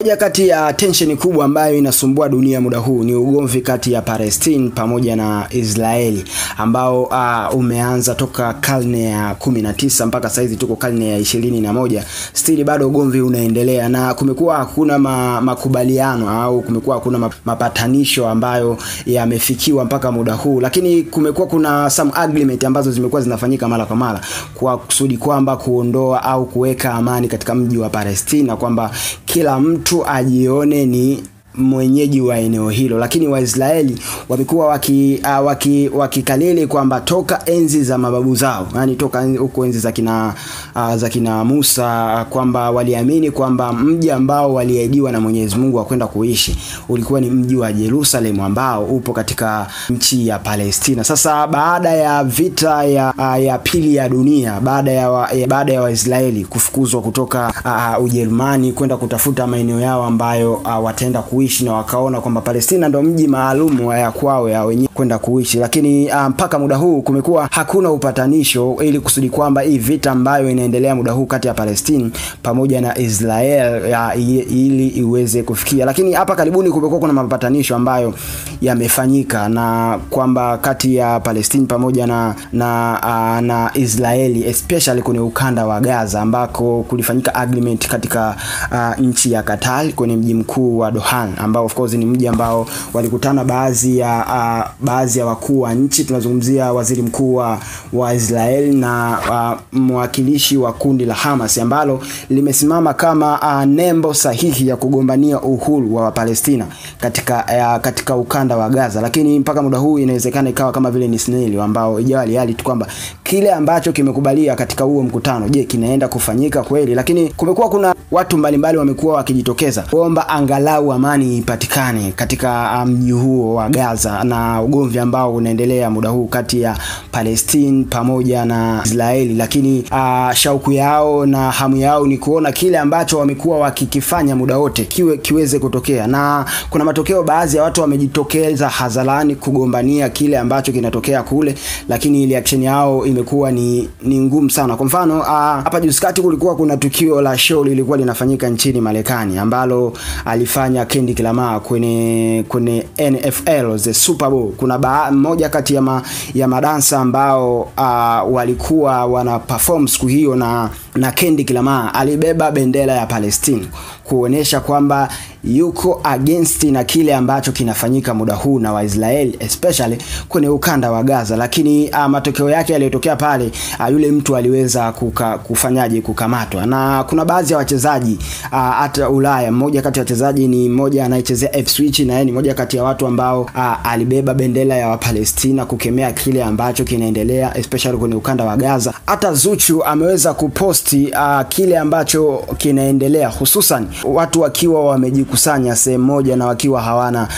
Moja kati ya tension kubwa ambayo inasumbua dunia muda huu ni ugomvi kati ya Palestine pamoja na Israeli ambao umeanza toka karne ya 19 mpaka saizi tuko karne ya 21. Still bado ugomvi unaendelea na kumekuwa hakuna makubaliano au kumekuwa hakuna mapatanisho ambayo yamefikiwa mpaka muda huu, lakini kumekuwa kuna some agreement ambazo zimekuwa zinafanyika mara kwa mara kwa kusudi kwamba kuondoa au kuweka amani katika mji wa Palestina, kwamba kila mtu ajione ni mwenyeji wa eneo hilo. Lakini Waisraeli wamekuwa wakikalili kwamba toka enzi za mababu zao, yani toka huko enzi za kina Musa, kwamba waliamini kwamba mji ambao waliahidiwa na Mwenyezi Mungu wa kwenda kuishi ulikuwa ni mji wa Jerusalem ambao upo katika nchi ya Palestina. Sasa baada ya vita ya pili ya dunia, baada ya Waisraeli kufukuzwa kutoka Ujerumani kwenda kutafuta maeneo yao ambayo wataenda kuishi, na wakaona kwamba Palestina ndio mji maalum ya kwao ya wenyewe kwenda kuishi. Lakini mpaka muda huu kumekuwa hakuna upatanisho ili kusudi kwamba hii vita ambayo inaendelea muda huu kati ya Palestina pamoja na Israel ili iweze kufikia. Lakini hapa karibuni kumekuwa kuna mapatanisho ambayo yamefanyika, na kwamba kati ya Palestina pamoja na Israeli, especially kwenye ukanda wa Gaza ambako kulifanyika agreement katika nchi ya Qatar kwenye mji mkuu wa Doha, ambao of course ni mji ambao walikutana baadhi ya wakuu wa nchi. Tunazungumzia waziri mkuu wa Israel na mwakilishi wa kundi la Hamas ambalo limesimama kama nembo sahihi ya kugombania uhuru wa Palestina katika ukanda wa Gaza. Lakini mpaka muda huu inawezekana ikawa kama vile ni sneli ambao ijawali hali tu kwamba kile ambacho kimekubalia katika huo mkutano, je, kinaenda kufanyika kweli? Lakini kumekuwa kuna watu mbalimbali wamekuwa wakijitokeza kuomba angalau amani ipatikane katika mji huo wa Gaza, na ugomvi ambao unaendelea muda huu kati ya Palestine pamoja na Israeli. Lakini shauku yao na hamu yao ni kuona kile ambacho wamekuwa wakikifanya muda wote kiweze kutokea, na kuna matokeo. Baadhi ya watu wamejitokeza hadharani kugombania kile ambacho kinatokea kule, lakini reaction yao imekuwa ni ngumu sana. Kwa mfano hapa juzi kati kulikuwa kuna tukio la show lilikuwa linafanyika nchini Marekani ambalo alifanya Kendrick Lamar kwenye NFL the Super Bowl. Kuna mmoja kati ya madansa ambao walikuwa wana perform siku hiyo, na Kendrick Lamar alibeba bendera ya Palestine kuonesha kwamba yuko against na kile ambacho kinafanyika muda huu na Waisraeli, especially kwenye ukanda wa Gaza. Lakini matokeo yake yaliyotokea pale, yule mtu aliweza kukamatwa. Na kuna baadhi ya wachezaji hata Ulaya, mmoja kati ya wachezaji ni mmoja anayechezea Ipswich, na yeye ni mmoja kati ya watu ambao alibeba bendera ya Palestina kukemea kile ambacho kinaendelea especially kwenye ukanda wa Gaza. Hata Zuchu ameweza kuposti kile ambacho kinaendelea, hususan watu wakiwa wamejikusanya sehemu moja na wakiwa hawana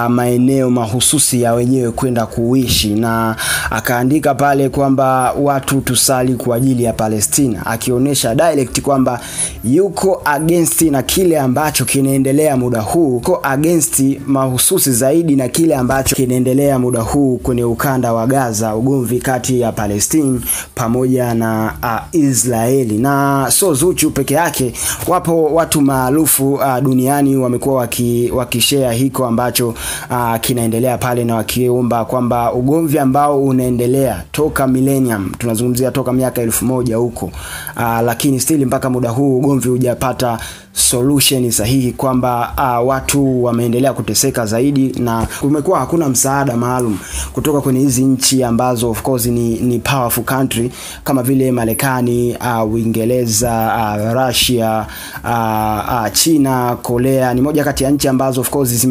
maeneo mahususi ya wenyewe kwenda kuishi, na akaandika pale kwamba watu tusali kwa ajili ya Palestina, akionyesha direct kwamba yuko against na kile ambacho kinaendelea muda huu, yuko against mahususi zaidi na kile ambacho kinaendelea muda huu kwenye ukanda wa Gaza, ugomvi kati ya Palestina pamoja na Israeli. Na so Zuchu peke yake, wapo watu maarufu duniani wamekuwa wakishare hiko ambacho kinaendelea pale, na wakiomba kwamba ugomvi ambao unaendelea toka millennium, tunazungumzia toka miaka 1000 huko, lakini still mpaka muda huu ugomvi hujapata solution sahihi, kwamba watu wameendelea kuteseka zaidi, na kumekuwa hakuna msaada maalum kutoka kwenye hizi nchi ambazo of course ni powerful country kama vile Marekani, Uingereza, Russia, China, Korea. Ni moja kati ya nchi ambazo of course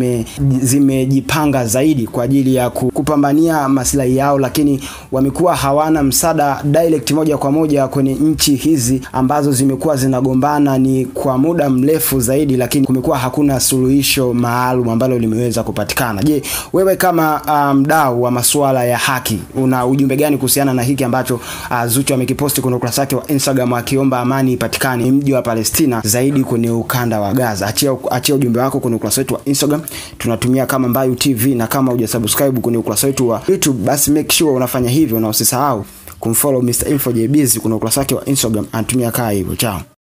zimejipanga zaidi kwa ajili ya kupambania maslahi yao, lakini wamekuwa hawana msaada direct moja kwa moja kwenye nchi hizi ambazo zimekuwa zinagombana ni kwa muda mrefu zaidi, lakini kumekuwa hakuna suluhisho maalum ambalo limeweza kupatikana. Je, wewe kama mdau wa masuala ya haki, una ujumbe gani kuhusiana na hiki ambacho Zuchu amekiposti kwenye ukurasa wake wa Instagram akiomba amani ipatikane mji wa Palestina zaidi kwenye ukanda wa Gaza? Achia ujumbe wako kwenye ukurasa wetu wa Instagram, tunatumia kama Mbayu TV, na kama hujasubscribe kwenye ukurasa wetu wa YouTube, basi make sure unafanya hivyo, na usisahau kumfollow Mr. Info JBZ kwenye ukurasa wake wa Instagram, anatumia kaa hivyo. Ciao.